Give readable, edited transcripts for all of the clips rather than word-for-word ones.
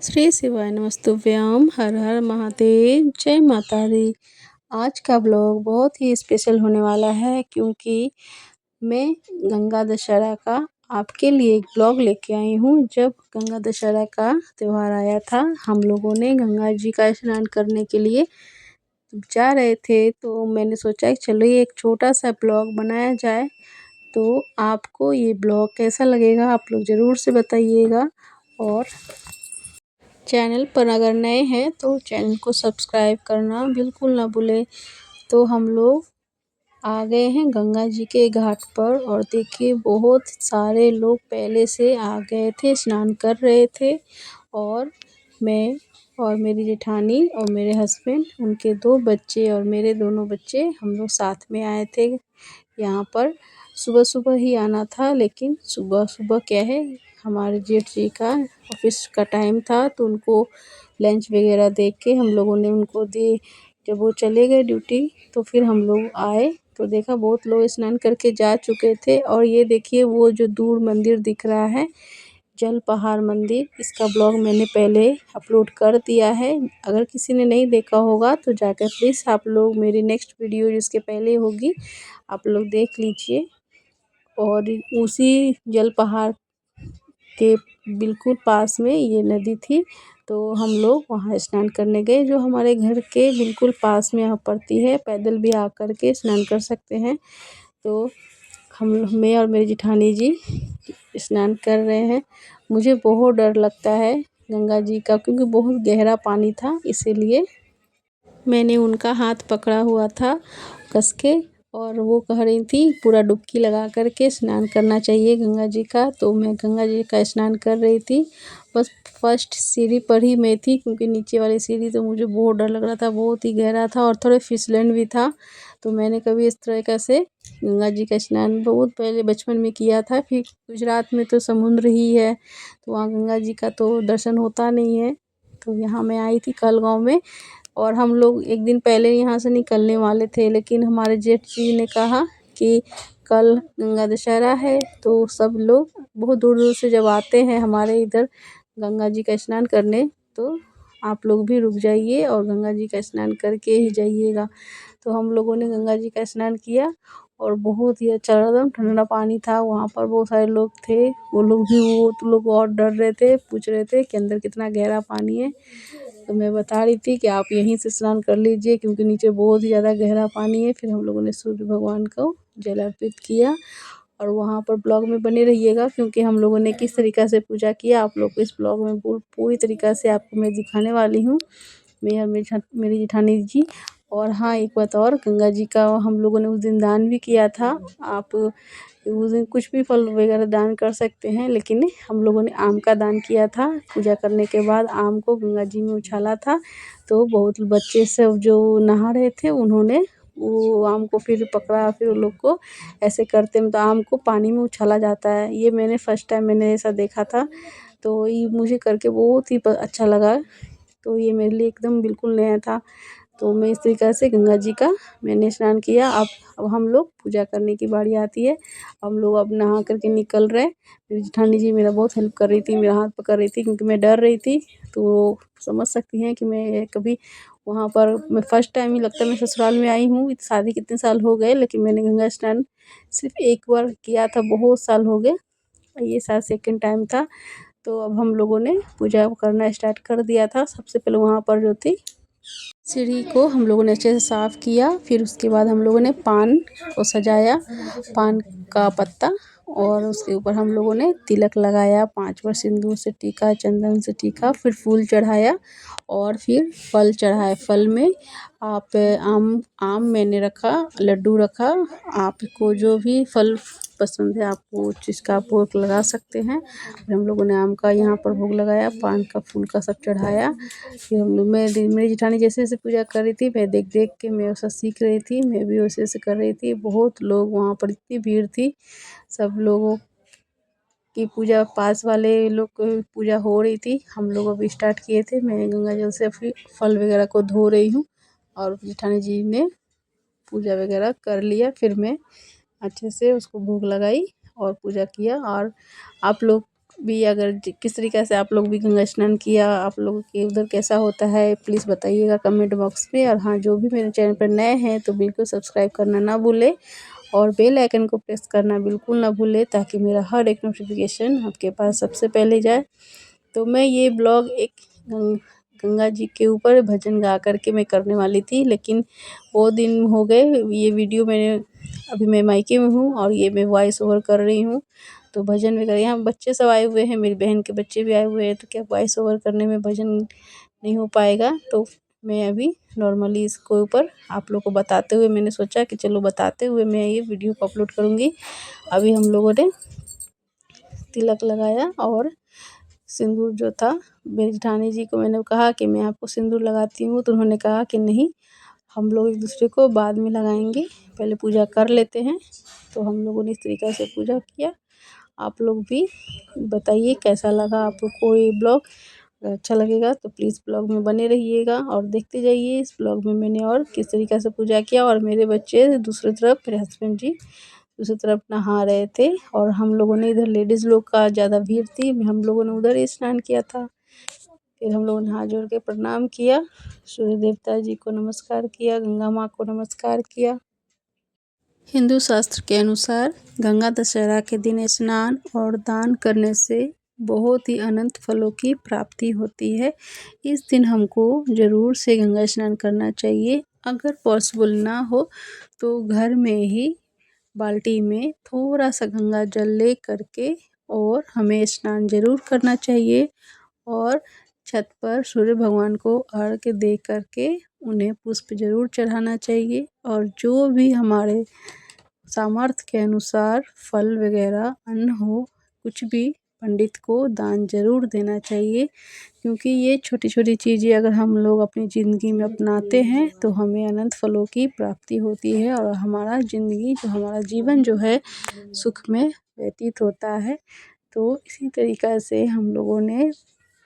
श्री शिवाय नमस्तुभ्यम हर हर महादेव जय माता दी। आज का ब्लॉग बहुत ही स्पेशल होने वाला है क्योंकि मैं गंगा दशहरा का आपके लिए एक ब्लॉग लेके आई हूँ। जब गंगा दशहरा का त्यौहार आया था हम लोगों ने गंगा जी का स्नान करने के लिए जा रहे थे, तो मैंने सोचा कि चलो ये एक छोटा सा ब्लॉग बनाया जाए। तो आपको ये ब्लॉग कैसा लगेगा आप लोग ज़रूर से बताइएगा, और चैनल पर अगर नए हैं तो चैनल को सब्सक्राइब करना बिल्कुल ना भूलें। तो हम लोग आ गए हैं गंगा जी के घाट पर, और देखिए बहुत सारे लोग पहले से आ गए थे, स्नान कर रहे थे। और मैं और मेरी जेठानी और मेरे हस्बैंड, उनके 2 बच्चे और मेरे दोनों बच्चे, हम लोग साथ में आए थे यहाँ पर। सुबह सुबह ही आना था, लेकिन सुबह सुबह क्या है, हमारे जेठ जी का ऑफिस का टाइम था, तो उनको लंच वगैरह दे के हम लोगों ने उनको दी। जब वो चले गए ड्यूटी तो फिर हम लोग आए तो देखा बहुत लोग स्नान करके जा चुके थे। और ये देखिए वो जो दूर मंदिर दिख रहा है, जल पहाड़ मंदिर, इसका ब्लॉग मैंने पहले अपलोड कर दिया है। अगर किसी ने नहीं देखा होगा तो जाकर प्लीज़ आप लोग मेरी नेक्स्ट वीडियो जिसके पहले होगी आप लोग देख लीजिए। और उसी जल पहाड़ के बिल्कुल पास में ये नदी थी, तो हम लोग वहाँ स्नान करने गए, जो हमारे घर के बिल्कुल पास में यहाँ पड़ती है। पैदल भी आकर के स्नान कर सकते हैं। तो मैं और मेरी जेठानी जी स्नान कर रहे हैं। मुझे बहुत डर लगता है गंगा जी का, क्योंकि बहुत गहरा पानी था, इसीलिए मैंने उनका हाथ पकड़ा हुआ था कस के। और वो कह रही थी पूरा डुबकी लगा कर के स्नान करना चाहिए गंगा जी का, तो मैं गंगा जी का स्नान कर रही थी। बस फर्स्ट सीढ़ी पर ही मैं थी, क्योंकि नीचे वाली सीढ़ी तो मुझे बहुत डर लग रहा था, बहुत ही गहरा था और थोड़े फिसलन भी था। तो मैंने कभी इस तरीक़ा से गंगा जी का स्नान बहुत पहले बचपन में किया था। फिर गुजरात में तो समुद्र ही है, तो वहाँ गंगा जी का तो दर्शन होता नहीं है। तो यहाँ मैं आई थी कल गाँव में, और हम लोग एक दिन पहले यहाँ से निकलने वाले थे, लेकिन हमारे जेठ जी ने कहा कि कल गंगा दशहरा है, तो सब लोग बहुत दूर दूर से जब आते हैं हमारे इधर गंगा जी का स्नान करने, तो आप लोग भी रुक जाइए और गंगा जी का स्नान करके ही जाइएगा। तो हम लोगों ने गंगा जी का स्नान किया, और बहुत ही अच्छा एकदम ठंडा पानी था। वहाँ पर बहुत सारे लोग थे, वो लोग भी, वो तो लोग और डर रहे थे, पूछ रहे थे कि अंदर कितना गहरा पानी है। तो मैं बता रही थी कि आप यहीं से स्नान कर लीजिए, क्योंकि नीचे बहुत ही ज़्यादा गहरा पानी है। फिर हम लोगों ने सूर्य भगवान को जल अर्पित किया, और वहाँ पर ब्लॉग में बने रहिएगा, क्योंकि हम लोगों ने किस तरीक़ा से पूजा किया आप लोग को इस ब्लॉग में पूरी तरीक़ा से आपको मैं दिखाने वाली हूँ, मैं और मेरी जेठानी जी। और हाँ, एक बात और, गंगा जी का हम लोगों ने उस दिन दान भी किया था। आप उस दिन कुछ भी फल वगैरह दान कर सकते हैं, लेकिन हम लोगों ने आम का दान किया था। पूजा करने के बाद आम को गंगा जी में उछाला था, तो बहुत बच्चे सब जो नहा रहे थे उन्होंने वो आम को फिर पकड़ा, फिर उन लोग को ऐसे करते मतलब आम को पानी में उछाला जाता है। ये मैंने फर्स्ट टाइम मैंने ऐसा देखा था, तो ये मुझे करके बहुत ही अच्छा लगा। तो ये मेरे लिए एकदम बिल्कुल नया था। तो मैं इस तरीक़ा से गंगा जी का मैंने स्नान किया। अब हम लोग पूजा करने की बारी आती है। हम लोग अब नहा कर के निकल रहे हैं। मेरी जेठानी जी मेरा बहुत हेल्प कर रही थी, मेरा हाथ पकड़ रही थी, क्योंकि मैं डर रही थी। तो समझ सकती हैं कि मैं कभी वहाँ पर मैं फ़र्स्ट टाइम ही लगता है मैं ससुराल में आई हूँ। शादी कितने साल हो गए, लेकिन मैंने गंगा स्नान सिर्फ़ एक बार किया था, बहुत साल हो गए। ये शायद सेकंड टाइम था। तो अब हम लोगों ने पूजा करना स्टार्ट कर दिया था। सबसे पहले वहाँ पर जो थी सीढ़ी को हम लोगों ने अच्छे से साफ़ किया, फिर उसके बाद हम लोगों ने पान को सजाया, पान का पत्ता, और उसके ऊपर हम लोगों ने तिलक लगाया, 5 बार सिंदूर से टीका, चंदन से टीका, फिर फूल चढ़ाया, और फिर फल चढ़ाए। फल में आप आम मैंने रखा, लड्डू रखा, आपको जो भी फल पसंद है आप वो चीज़ का आप भोग लगा सकते हैं। फिर हम लोगों ने आम का यहाँ पर भोग लगाया, पान का, फूल का सब चढ़ाया। फिर हम लोग मेरी जेठानी जैसे-जैसे पूजा कर रही थी, मैं देख-देख के मैं वैसा सीख रही थी, मैं भी वैसे-वैसे कर रही थी। बहुत लोग वहाँ पर, इतनी भीड़ थी, सब लोगों की पूजा, पास वाले लोग की पूजा हो रही थी। हम लोग अभी स्टार्ट किए थे। मैं गंगा जल से फिर फल वगैरह को धो रही हूँ, और जेठानी जी ने पूजा वगैरह कर लिया। फिर मैं अच्छे से उसको भोग लगाई और पूजा किया। और आप लोग भी अगर किस तरीक़े से आप लोग भी गंगा स्नान किया, आप लोगों के उधर कैसा होता है प्लीज़ बताइएगा कमेंट बॉक्स में। और हाँ, जो भी मेरे चैनल पर नए हैं तो बिल्कुल सब्सक्राइब करना ना भूलें और बेल आइकन को प्रेस करना बिल्कुल ना भूलें, ताकि मेरा हर एक नोटिफिकेशन आपके पास सबसे पहले जाए। तो मैं ये ब्लॉग एक गंगा जी के ऊपर भजन गा कर के मैं करने वाली थी, लेकिन बहुत दिन हो गए ये वीडियो मैंने, अभी मैं मायके में हूँ और ये मैं वॉइस ओवर कर रही हूँ। तो भजन वगैरह यहाँ बच्चे सब आए हुए हैं, मेरी बहन के बच्चे भी आए हुए हैं, तो क्या वॉइस ओवर करने में भजन नहीं हो पाएगा। तो मैं अभी नॉर्मली इसके ऊपर आप लोग को बताते हुए मैंने सोचा कि चलो बताते हुए मैं ये वीडियो को अपलोड करूँगी। अभी हम लोगों ने तिलक लगाया और सिंदूर जो था, मेरी जेठानी जी को मैंने कहा कि मैं आपको सिंदूर लगाती हूँ, तो उन्होंने कहा कि नहीं, हम लोग एक दूसरे को बाद में लगाएंगे, पहले पूजा कर लेते हैं। तो हम लोगों ने इस तरीक़े से पूजा किया। आप लोग भी बताइए कैसा लगा आप लोग को ये ब्लॉग। अच्छा लगेगा तो प्लीज़ ब्लॉग में बने रहिएगा और देखते जाइए इस ब्लॉग में मैंने और किस तरीक़े से पूजा किया। और मेरे बच्चे दूसरी तरफ, मेरे हस्बैंड जी दूसरी तरफ नहा रहे थे और हम लोगों ने इधर लेडीज़ लोग का ज़्यादा भीड़ थी, हम लोगों ने उधर ही स्नान किया था। फिर हम लोगों ने हाथ जोड़ के प्रणाम किया, सूर्य देवता जी को नमस्कार किया, गंगा माँ को नमस्कार किया। हिंदू शास्त्र के अनुसार गंगा दशहरा के दिन स्नान और दान करने से बहुत ही अनंत फलों की प्राप्ति होती है। इस दिन हमको ज़रूर से गंगा स्नान करना चाहिए। अगर पॉसिबल ना हो तो घर में ही बाल्टी में थोड़ा सा गंगा जल ले करके और हमें स्नान ज़रूर करना चाहिए और छत पर सूर्य भगवान को अर्घ्य दे करके उन्हें पुष्प ज़रूर चढ़ाना चाहिए। और जो भी हमारे सामर्थ्य के अनुसार फल वगैरह अन्न हो, कुछ भी पंडित को दान ज़रूर देना चाहिए, क्योंकि ये छोटी छोटी चीज़ें अगर हम लोग अपनी ज़िंदगी में अपनाते हैं तो हमें अनंत फलों की प्राप्ति होती है और हमारा ज़िंदगी जो हमारा जीवन जो है सुख में व्यतीत होता है। तो इसी तरीक़ा से हम लोगों ने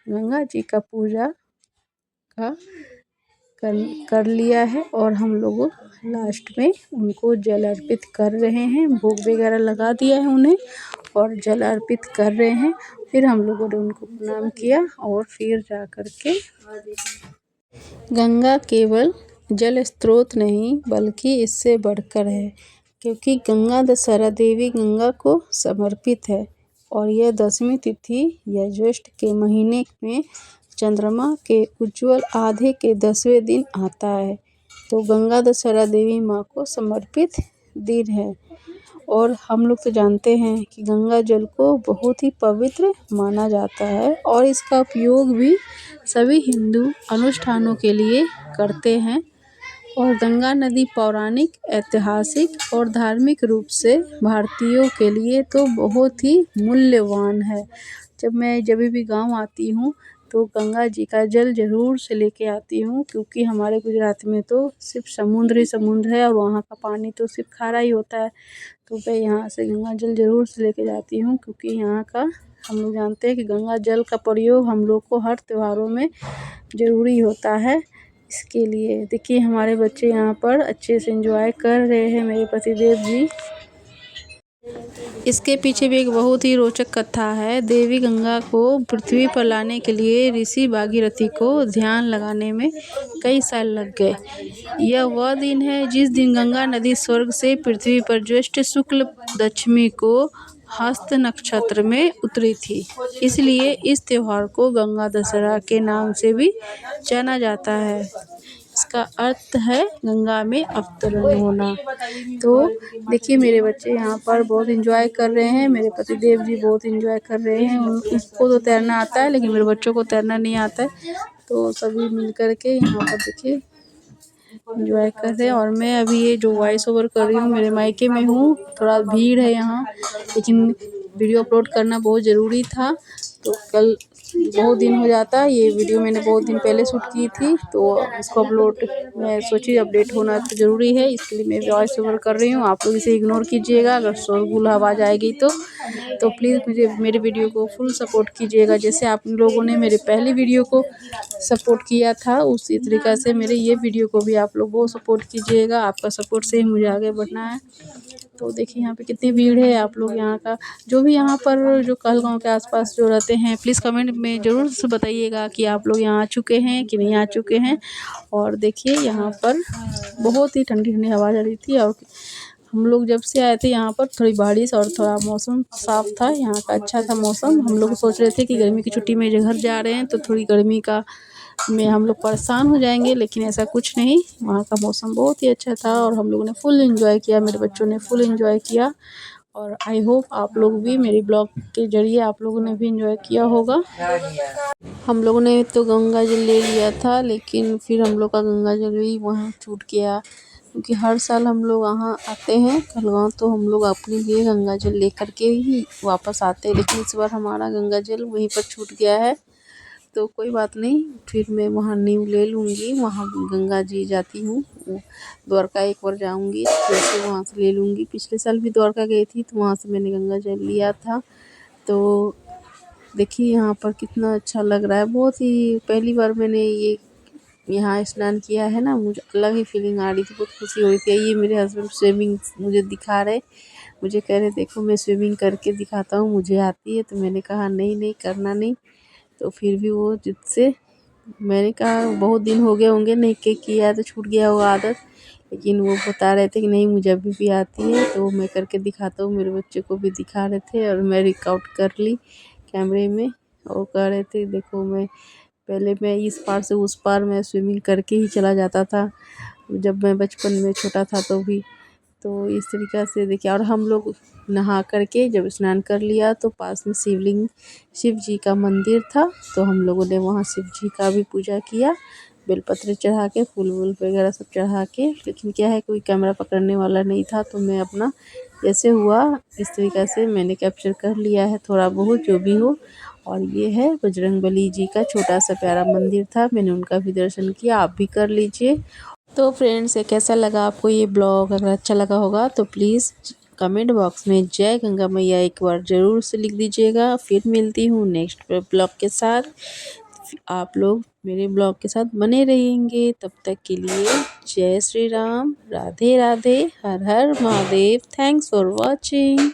गंगा जी का पूजा का कर लिया है और हम लोग लास्ट में उनको जल अर्पित कर रहे हैं, भोग वगैरह लगा दिया है उन्हें और जल अर्पित कर रहे हैं। फिर हम लोगों ने उनको प्रणाम किया और फिर जा कर के गंगा केवल जल स्रोत नहीं बल्कि इससे बढ़कर है, क्योंकि गंगा दशहरा देवी गंगा को समर्पित है और यह 10वीं तिथि या ज्येष्ठ के महीने में चंद्रमा के उज्ज्वल आधे के 10वें दिन आता है। तो गंगा दशहरा देवी माँ को समर्पित दिन है और हम लोग तो जानते हैं कि गंगा जल को बहुत ही पवित्र माना जाता है और इसका उपयोग भी सभी हिंदू अनुष्ठानों के लिए करते हैं। और गंगा नदी पौराणिक, ऐतिहासिक और धार्मिक रूप से भारतीयों के लिए तो बहुत ही मूल्यवान है। जब भी गांव आती हूँ तो गंगा जी का जल ज़रूर से लेके आती हूँ, क्योंकि हमारे गुजरात में तो सिर्फ समुद्र ही समुद्र है और वहाँ का पानी तो सिर्फ खारा ही होता है। तो मैं यहाँ से गंगा जल ज़रूर से लेके जाती हूँ, क्योंकि यहाँ का हम लोग जानते हैं कि गंगा जल का प्रयोग हम लोग को हर त्योहारों में ज़रूरी होता है। इसके लिए देखिए हमारे बच्चे यहाँ पर अच्छे से एंजॉय कर रहे हैं, मेरे पतिदेव जी। इसके पीछे भी एक बहुत ही रोचक कथा है। देवी गंगा को पृथ्वी पर लाने के लिए ऋषि भागीरथी को ध्यान लगाने में कई साल लग गए। यह वह दिन है जिस दिन गंगा नदी स्वर्ग से पृथ्वी पर ज्येष्ठ शुक्ल दशमी को हस्त नक्षत्र में उतरी थी। इसलिए इस त्योहार को गंगा दशहरा के नाम से भी जाना जाता है। इसका अर्थ है गंगा में अवतरण होना। तो देखिए मेरे बच्चे यहाँ पर बहुत एंजॉय कर रहे हैं, मेरे पतिदेव जी बहुत एंजॉय कर रहे हैं। उनको तो तैरना आता है लेकिन मेरे बच्चों को तैरना नहीं आता है। तो सभी मिल कर के यहाँ पर देखिए एंजॉय कर रहे हैं। और मैं अभी ये जो वॉइस ओवर कर रही हूँ मेरे मायके में हूँ, थोड़ा भीड़ है यहाँ, लेकिन वीडियो अपलोड करना बहुत ज़रूरी था। तो कल बहुत दिन हो जाता, ये वीडियो मैंने बहुत दिन पहले शूट की थी, तो इसको अपलोड मैं सोची अपडेट होना तो ज़रूरी है, इसके लिए मैं वॉइस ओवर कर रही हूँ। आप लोग इसे इग्नोर कीजिएगा, अगर शोरगुल आवाज़ आएगी तो प्लीज़ मुझे मेरे वीडियो को फुल सपोर्ट कीजिएगा। जैसे आप लोगों ने मेरे पहले वीडियो को सपोर्ट किया था उसी तरीक़ा से मेरे ये वीडियो को भी आप लोग बहुत सपोर्ट कीजिएगा। आपका सपोर्ट से ही मुझे आगे बढ़ना है। तो देखिए यहाँ पे कितनी भीड़ है। आप लोग यहाँ का जो भी यहाँ पर जो कहलगाँव के आसपास जो रहते हैं, प्लीज़ कमेंट में ज़रूर से बताइएगा कि आप लोग यहाँ आ चुके हैं कि नहीं आ चुके हैं। और देखिए यहाँ पर बहुत ही ठंडी ठंडी हवा चल रही थी, और हम लोग जब से आए थे यहाँ पर थोड़ी बारिश और थोड़ा मौसम साफ था, यहाँ का अच्छा था मौसम। हम लोग सोच रहे थे कि गर्मी की छुट्टी में घर जा रहे हैं तो थोड़ी गर्मी का में हम लोग परेशान हो जाएंगे, लेकिन ऐसा कुछ नहीं। वहाँ का मौसम बहुत ही अच्छा था और हम लोगों ने फुल एंजॉय किया, मेरे बच्चों ने फुल एंजॉय किया। और आई होप आप लोग भी मेरी ब्लॉग के जरिए आप लोगों ने भी एंजॉय किया होगा। हम लोगों ने तो गंगा जल ले लिया था, लेकिन फिर हम लोग का गंगा जल भी वहाँ छूट गया, क्योंकि हर साल हम लोग वहाँ आते हैं कहलगाँव, तो हम लोग अपने लिए गंगा जल लेकर के ही वापस आते हैं। लेकिन इस बार हमारा गंगा जल वहीं पर छूट गया है, तो कोई बात नहीं, फिर मैं वहाँ न्यू ले लूँगी। वहाँ गंगा जी जाती हूँ, द्वारका एक बार जाऊँगी फिर से वहाँ से ले लूँगी। पिछले साल भी द्वारका गई थी तो वहाँ से मैंने गंगा जल लिया था। तो देखिए यहाँ पर कितना अच्छा लग रहा है, बहुत ही पहली बार मैंने ये यहाँ स्नान किया है ना, मुझे अलग ही फीलिंग आ रही थी, बहुत खुशी हो रही थी। ये मेरे हस्बैंड स्विमिंग मुझे दिखा रहे, मुझे कह रहे देखो मैं स्विमिंग करके दिखाता हूँ, मुझे आती है। तो मैंने कहा नहीं नहीं करना नहीं, तो फिर भी वो जिद से मैंने कहा बहुत दिन हो गए होंगे नहीं के किया, तो छूट गया होगा आदत, लेकिन वो बता रहे थे कि नहीं मुझे अभी भी आती है, तो मैं करके दिखाता हूँ। मेरे बच्चे को भी दिखा रहे थे और मैं रिकॉर्ड कर ली कैमरे में। और कह रहे थे देखो पहले मैं इस पार से उस पार मैं स्विमिंग करके ही चला जाता था जब मैं बचपन में छोटा था तो भी। तो इस तरीक़ा से देखिए, और हम लोग नहा करके जब स्नान कर लिया तो पास में शिव जी का मंदिर था, तो हम लोगों ने वहाँ शिव जी का भी पूजा किया, बेलपत्र चढ़ा के, फूल वूल वगैरह सब चढ़ा के। लेकिन क्या है कोई कैमरा पकड़ने वाला नहीं था, तो मैं अपना जैसे हुआ इस तरीक़ा से मैंने कैप्चर कर लिया है थोड़ा बहुत जो भी हो। और ये है बजरंगबली जी का छोटा सा प्यारा मंदिर था, मैंने उनका भी दर्शन किया, आप भी कर लीजिए। तो फ्रेंड्स, ये कैसा लगा आपको ये ब्लॉग? अगर अच्छा लगा होगा तो प्लीज़ कमेंट बॉक्स में जय गंगा मैया एक बार ज़रूर से लिख दीजिएगा। फिर मिलती हूँ नेक्स्ट ब्लॉग के साथ, आप लोग मेरे ब्लॉग के साथ बने रहेंगे। तब तक के लिए जय श्री राम, राधे राधे, हर हर महादेव। Thanks for watching.